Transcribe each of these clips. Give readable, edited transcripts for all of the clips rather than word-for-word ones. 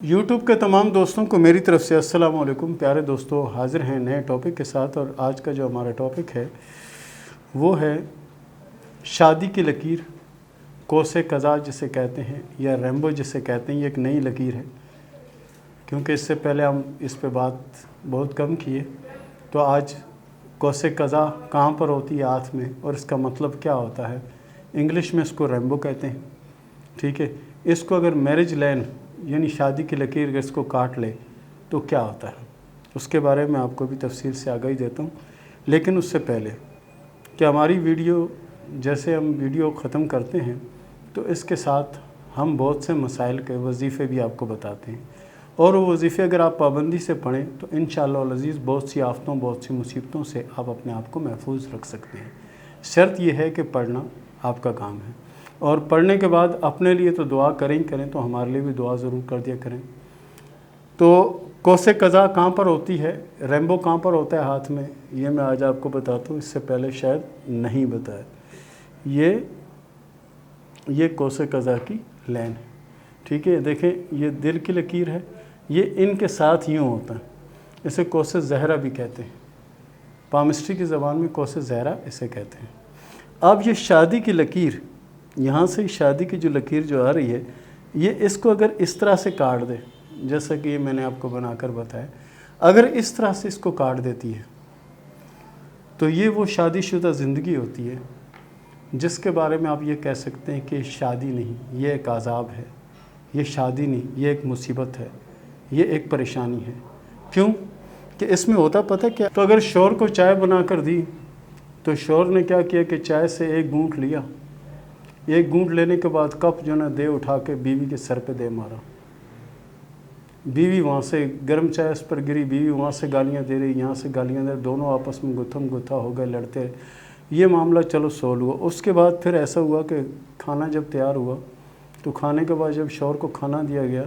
YouTube کے تمام دوستوں کو میری طرف سے السلام علیکم۔ پیارے دوستو، حاضر ہیں نئے ٹاپک کے ساتھ، اور آج کا جو ہمارا ٹاپک ہے وہ ہے شادی کی لکیر، کوس قضا جسے کہتے ہیں یا ریمبو جسے کہتے ہیں۔ یہ ایک نئی لکیر ہے، کیونکہ اس سے پہلے ہم اس پہ بات بہت کم کیے، تو آج کوس قضا کہاں پر ہوتی ہے ہاتھ میں، اور اس کا مطلب کیا ہوتا ہے۔ انگلش میں اس کو ریمبو کہتے ہیں، ٹھیک ہے۔ اس کو اگر میرج لائن یعنی شادی کی لکیر اگر اس کو کاٹ لے تو کیا ہوتا ہے، اس کے بارے میں آپ کو بھی تفصیل سے آگاہی دیتا ہوں۔ لیکن اس سے پہلے کہ ہماری ویڈیو جیسے ہم ویڈیو ختم کرتے ہیں تو اس کے ساتھ ہم بہت سے مسائل کے وظیفے بھی آپ کو بتاتے ہیں، اور وہ وظیفے اگر آپ پابندی سے پڑھیں تو انشاءاللہ العزیز بہت سی آفتوں بہت سی مصیبتوں سے آپ اپنے آپ کو محفوظ رکھ سکتے ہیں۔ شرط یہ ہے کہ پڑھنا آپ کا کام ہے، اور پڑھنے کے بعد اپنے لیے تو دعا کریں تو ہمارے لیے بھی دعا ضرور کر دیا کریں۔ تو کوس قضا کہاں پر ہوتی ہے، ریمبو کہاں پر ہوتا ہے ہاتھ میں، یہ میں آج آپ کو بتاتا ہوں، اس سے پہلے شاید نہیں بتایا۔ یہ کوس قضا کی لین ہے، ٹھیک ہے۔ دیکھیں یہ دل کی لکیر ہے، یہ ان کے ساتھ یوں ہوتا ہے، اسے کوس زہرا بھی کہتے ہیں، پامسٹری کی زبان میں کوس زہرا اسے کہتے ہیں۔ اب یہ شادی کی لکیر، یہاں سے شادی کی جو لکیر جو آ رہی ہے، یہ اس کو اگر اس طرح سے کاٹ دے، جیسا کہ یہ میں نے آپ کو بنا کر بتایا، اگر اس طرح سے اس کو کاٹ دیتی ہے تو یہ وہ شادی شدہ زندگی ہوتی ہے جس کے بارے میں آپ یہ کہہ سکتے ہیں کہ شادی نہیں، یہ ایک عذاب ہے، یہ شادی نہیں، یہ ایک مصیبت ہے، یہ ایک پریشانی ہے۔ کیوں کہ اس میں ہوتا پتہ کیا، تو اگر شوہر کو چائے بنا کر دی تو شوہر نے کیا کیا کہ چائے سے ایک گھونٹ لیا، ایک گھونٹ لینے کے بعد کپ جو نا دے اٹھا کے بیوی کے سر پہ دے مارا، بیوی وہاں سے گرم چائے اس پر گری، بیوی وہاں سے گالیاں دے رہی، یہاں سے گالیاں دے رہی، دونوں آپس میں گتھم گتھا ہو گئے، لڑتے، یہ معاملہ چلو سولو ہوا۔ اس کے بعد پھر ایسا ہوا کہ کھانا جب تیار ہوا تو کھانے کے بعد جب شوہر کو کھانا دیا گیا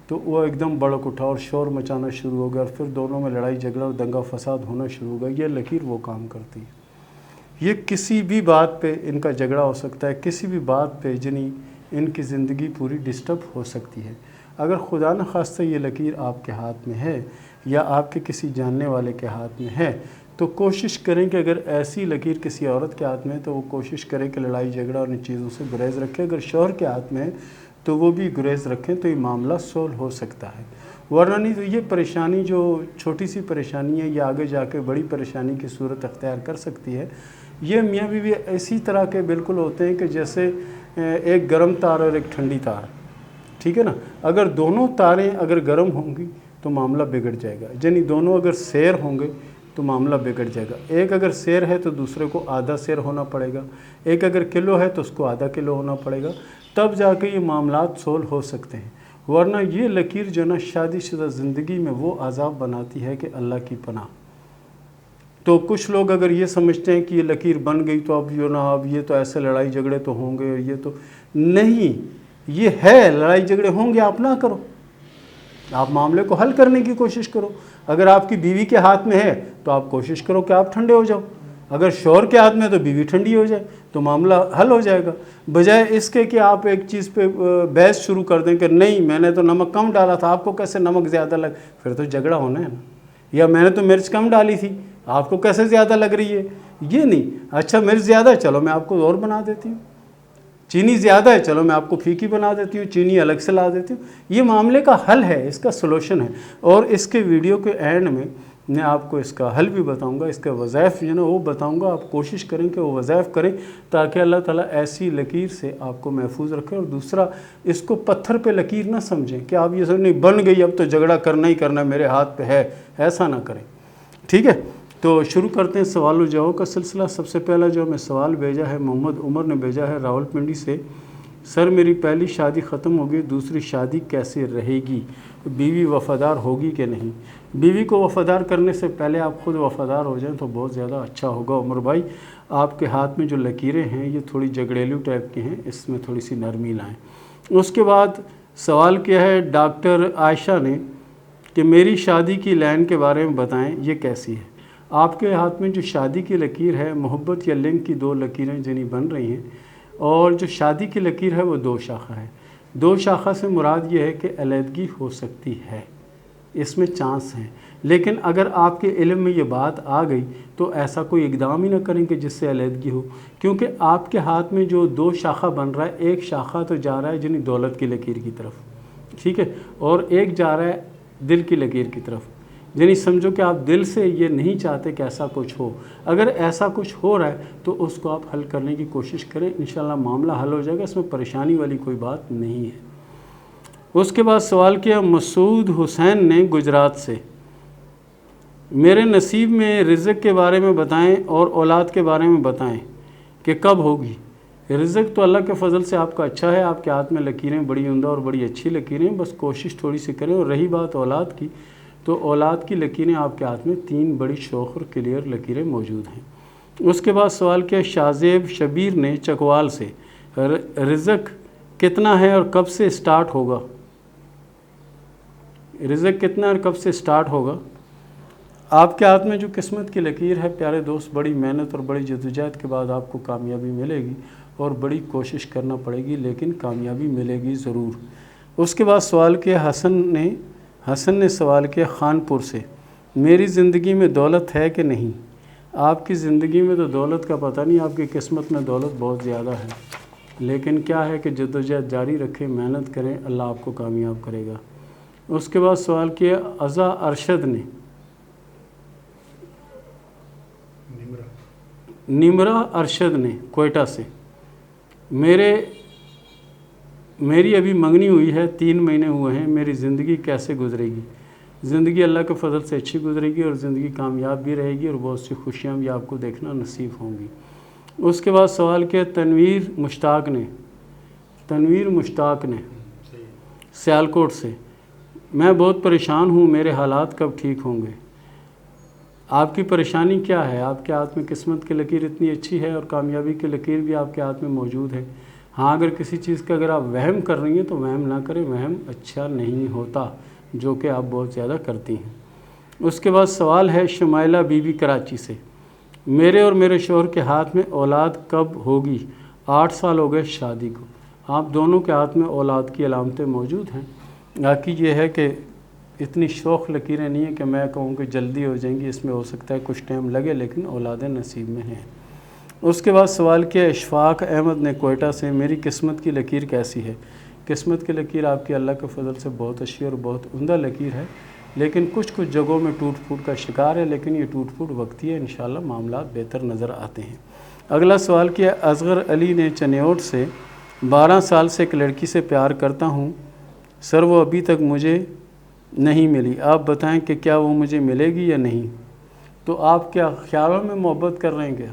تو وہ ایک دم بڑک اٹھا اور شور مچانا شروع ہو گیا، اور پھر دونوں میں لڑائی جھگڑا اور دنگا فساد ہونا شروع ہو گیا۔ یہ لکیر وہ کام کرتی ہے، یہ کسی بھی بات پہ ان کا جھگڑا ہو سکتا ہے، کسی بھی بات پہ جنی ان کی زندگی پوری ڈسٹرب ہو سکتی ہے۔ اگر خدا نخواستہ یہ لکیر آپ کے ہاتھ میں ہے یا آپ کے کسی جاننے والے کے ہاتھ میں ہے تو کوشش کریں کہ اگر ایسی لکیر کسی عورت کے ہاتھ میں ہے تو وہ کوشش کریں کہ لڑائی جھگڑا اور ان چیزوں سے گریز رکھیں۔ اگر شوہر کے ہاتھ میں ہے تو وہ بھی گریز رکھیں، تو یہ معاملہ سول ہو سکتا ہے، ورنہ نہیں تو یہ پریشانی جو چھوٹی سی پریشانی ہے یہ آگے جا کے بڑی پریشانی کی صورت اختیار کر سکتی ہے۔ یہ میاں بیوی اسی طرح کے بالکل ہوتے ہیں کہ جیسے ایک گرم تار اور ایک ٹھنڈی تار، ٹھیک ہے نا۔ اگر دونوں تاریں اگر گرم ہوں گی تو معاملہ بگڑ جائے گا، یعنی دونوں اگر سیر ہوں گے تو معاملہ بگڑ جائے گا۔ ایک اگر سیر ہے تو دوسرے کو آدھا سیر ہونا پڑے گا، ایک اگر کلو ہے تو اس کو آدھا کلو ہونا پڑے گا، تب جا کے یہ معاملات سول ہو سکتے ہیں۔ ورنہ یہ لکیر جو نا شادی شدہ زندگی میں وہ عذاب بناتی ہے کہ اللہ کی پناہ۔ تو کچھ لوگ اگر یہ سمجھتے ہیں کہ یہ لکیر بن گئی تو اب اب یہ تو ایسے لڑائی جھگڑے تو ہوں گے، اور یہ تو نہیں، یہ ہے لڑائی جھگڑے ہوں گے، آپ نہ کرو، آپ معاملے کو حل کرنے کی کوشش کرو۔ اگر آپ کی بیوی کے ہاتھ میں ہے تو آپ کوشش کرو کہ آپ ٹھنڈے ہو جاؤ، اگر شوہر کے ہاتھ میں ہے تو بیوی ٹھنڈی ہو جائے تو معاملہ حل ہو جائے گا، بجائے اس کے کہ آپ ایک چیز پہ بحث شروع کر دیں کہ نہیں میں نے تو نمک کم ڈالا تھا، آپ کو کیسے نمک زیادہ لگ، پھر تو جھگڑا ہونا ہے نا۔ یا میں نے تو مرچ کم ڈالی تھی، آپ کو کیسے زیادہ لگ رہی ہے، یہ نہیں، اچھا مرچ زیادہ ہے چلو میں آپ کو اور بنا دیتی ہوں، چینی زیادہ ہے چلو میں آپ کو پھیکی بنا دیتی ہوں، چینی الگ سے لا دیتی ہوں۔ یہ معاملے کا حل ہے، اس کا سلوشن ہے، اور اس کے ویڈیو کے اینڈ میں آپ کو اس کا حل بھی بتاؤں گا، اس کا وظائف جو نا وہ بتاؤں گا۔ آپ کوشش کریں کہ وہ وظائف کریں تاکہ اللہ تعالیٰ ایسی لکیر سے آپ کو محفوظ رکھے۔ اور دوسرا، اس کو پتھر پہ لکیر نہ سمجھیں کہ آپ یہ سمجھیں بن گئی اب تو جھگڑا کرنا ہی کرنا، میرے ہاتھ پہ ہے، ایسا نہ کریں، ٹھیک ہے۔ تو شروع کرتے ہیں سوال و جواب کا سلسلہ۔ سب سے پہلا جو ہمیں سوال بھیجا ہے محمد عمر نے بھیجا ہے راولپنڈی سے۔ سر میری پہلی شادی ختم ہو گئی، دوسری شادی کیسے رہے گی، بیوی وفادار ہوگی کہ نہیں؟ بیوی کو وفادار کرنے سے پہلے آپ خود وفادار ہو جائیں تو بہت زیادہ اچھا ہوگا عمر بھائی۔ آپ کے ہاتھ میں جو لکیریں ہیں یہ تھوڑی جھگڑیلو ٹائپ کی ہیں، اس میں تھوڑی سی نرمی لائیں۔ اس کے بعد سوال کیا ہے ڈاکٹر عائشہ نے کہ میری شادی کی لائن کے بارے میں بتائیں، یہ کیسی ہے؟ آپ کے ہاتھ میں جو شادی کی لکیر ہے، محبت یا لنک کی دو لکیریں جنہیں بن رہی ہیں، اور جو شادی کی لکیر ہے وہ دو شاخہ ہے۔ 2 شاخہ سے مراد یہ ہے کہ علیحدگی ہو سکتی ہے، اس میں چانس ہیں، لیکن اگر آپ کے علم میں یہ بات آ گئی تو ایسا کوئی اقدام ہی نہ کریں کہ جس سے علیحدگی ہو، کیونکہ آپ کے ہاتھ میں جو 2 شاخہ بن رہا ہے، ایک شاخہ تو جا رہا ہے یعنی دولت کی لکیر کی طرف، ٹھیک ہے، اور ایک جا رہا ہے دل کی لکیر کی طرف، یعنی سمجھو کہ آپ دل سے یہ نہیں چاہتے کہ ایسا کچھ ہو، اگر ایسا کچھ ہو رہا ہے تو اس کو آپ حل کرنے کی کوشش کریں، انشاءاللہ معاملہ حل ہو جائے گا، اس میں پریشانی والی کوئی بات نہیں ہے۔ اس کے بعد سوال کیا مسعود حسین نے گجرات سے، میرے نصیب میں رزق کے بارے میں بتائیں اور اولاد کے بارے میں بتائیں کہ کب ہوگی۔ رزق تو اللہ کے فضل سے آپ کا اچھا ہے، آپ کے ہاتھ میں لکیریں بڑی عمدہ اور بڑی اچھی لکیریں، بس کوشش تھوڑی سی کریں، اور رہی بات اولاد کی تو اولاد کی لکیریں آپ کے ہاتھ میں 3 بڑی شوخ اور کلیئر لکیریں موجود ہیں۔ اس کے بعد سوال کیا شازیب شبیر نے چکوال سے، رزق کتنا ہے اور کب سے سٹارٹ ہوگا؟ رزق کتنا ہے اور کب سے سٹارٹ ہوگا؟ آپ کے ہاتھ میں جو قسمت کی لکیر ہے پیارے دوست، بڑی محنت اور بڑی جدوجہد کے بعد آپ کو کامیابی ملے گی، اور بڑی کوشش کرنا پڑے گی، لیکن کامیابی ملے گی ضرور۔ اس کے بعد سوال کیا حسن نے سوال کیا خانپور سے، میری زندگی میں دولت ہے کہ نہیں؟ آپ کی زندگی میں تو دولت کا پتہ نہیں، آپ کی قسمت میں دولت بہت زیادہ ہے، لیکن کیا ہے کہ جدوجہد جاری رکھیں، محنت کریں، اللہ آپ کو کامیاب کرے گا۔ اس کے بعد سوال کیا عزا ارشد نے، نمرہ ارشد نے کوئٹہ سے، میری ابھی منگنی ہوئی ہے، 3 مہینے ہوئے ہیں، میری زندگی کیسے گزرے گی؟ زندگی اللہ کے فضل سے اچھی گزرے گی، اور زندگی کامیاب بھی رہے گی، اور بہت سی خوشیاں بھی آپ کو دیکھنا نصیب ہوں گی۔ اس کے بعد سوال کیا تنویر مشتاق نے سیالکوٹ سے، میں بہت پریشان ہوں، میرے حالات کب ٹھیک ہوں گے؟ آپ کی پریشانی کیا ہے؟ آپ کے ہاتھ میں قسمت کی لکیر اتنی اچھی ہے، اور کامیابی کی لکیر بھی آپ کے ہاتھ میں موجود ہے۔ ہاں، اگر کسی چیز کا اگر آپ وہم کر رہی ہیں تو وہم نہ کریں، وہم اچھا نہیں ہوتا، جو کہ آپ بہت زیادہ کرتی ہیں۔ اس کے بعد سوال ہے شمائلہ بی بی کراچی سے، میرے اور میرے شوہر کے ہاتھ میں اولاد کب ہوگی؟ 8 سال ہو گئے شادی کو، آپ دونوں کے ہاتھ میں اولاد کی علامتیں موجود ہیں، باقی یہ ہے کہ اتنی شوخ لکیریں نہیں ہیں کہ میں کہوں کہ جلدی ہو جائیں گی، اس میں ہو سکتا ہے کچھ ٹائم لگے، لیکن اولادیں نصیب میں ہیں۔ اس کے بعد سوال کیا اشفاق احمد نے کوئٹہ سے، میری قسمت کی لکیر کیسی ہے؟ قسمت کی لکیر آپ کی اللہ کے فضل سے بہت اچھی اور بہت عمدہ لکیر ہے، لیکن کچھ جگہوں میں ٹوٹ پھوٹ کا شکار ہے، لیکن یہ ٹوٹ پھوٹ وقتی ہے، انشاءاللہ معاملات بہتر نظر آتے ہیں۔ اگلا سوال کیا اصغر علی نے چنیوٹ سے، 12 سال سے ایک لڑکی سے پیار کرتا ہوں سر، وہ ابھی تک مجھے نہیں ملی، آپ بتائیں کہ کیا وہ مجھے ملے گی یا نہیں؟ تو آپ کیا خیالوں میں محبت کر رہے ہیں کیا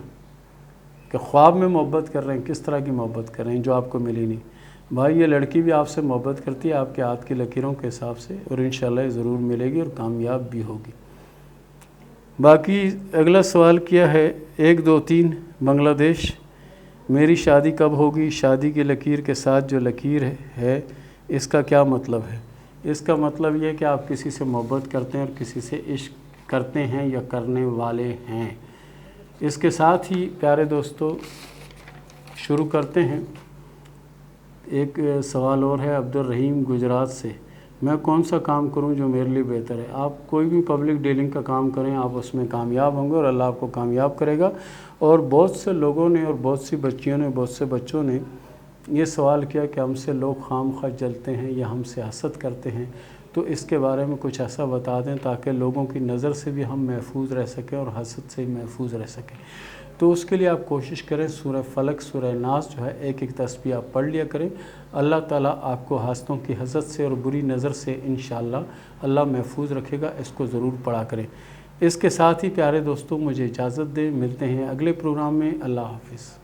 کہ خواب میں محبت کر رہے ہیں؟ کس طرح کی محبت کر رہے ہیں جو آپ کو ملی نہیں؟ بھائی یہ لڑکی بھی آپ سے محبت کرتی ہے آپ کے ہاتھ کی لکیروں کے حساب سے، اور انشاءاللہ یہ ضرور ملے گی اور کامیاب بھی ہوگی۔ باقی اگلا سوال کیا ہے 1 2 3 بنگلہ دیش، میری شادی کب ہوگی؟ شادی کی لکیر کے ساتھ جو لکیر ہے اس کا کیا مطلب ہے؟ اس کا مطلب یہ کہ آپ کسی سے محبت کرتے ہیں اور کسی سے عشق کرتے ہیں یا کرنے والے ہیں۔ اس کے ساتھ ہی پیارے دوستو شروع کرتے ہیں۔ ایک سوال اور ہے عبدالرحیم گجرات سے، میں کون سا کام کروں جو میرے لیے بہتر ہے؟ آپ کوئی بھی پبلک ڈیلنگ کا کام کریں، آپ اس میں کامیاب ہوں گے اور اللہ آپ کو کامیاب کرے گا۔ اور بہت سے لوگوں نے اور بہت سی بچیوں نے، بہت سے بچوں نے یہ سوال کیا کہ ہم سے لوگ خام خواہ جلتے ہیں یا ہم سے حسد کرتے ہیں، تو اس کے بارے میں کچھ ایسا بتا دیں تاکہ لوگوں کی نظر سے بھی ہم محفوظ رہ سکیں اور حسد سے بھی محفوظ رہ سکیں۔ تو اس کے لیے آپ کوشش کریں سورہ فلق، سورہ ناس جو ہے ایک تسبیح آپ پڑھ لیا کریں، اللہ تعالیٰ آپ کو حاسدوں کی حسد سے اور بری نظر سے انشاءاللہ اللہ محفوظ رکھے گا، اس کو ضرور پڑھا کریں۔ اس کے ساتھ ہی پیارے دوستوں مجھے اجازت دیں، ملتے ہیں اگلے پروگرام میں، اللہ حافظ۔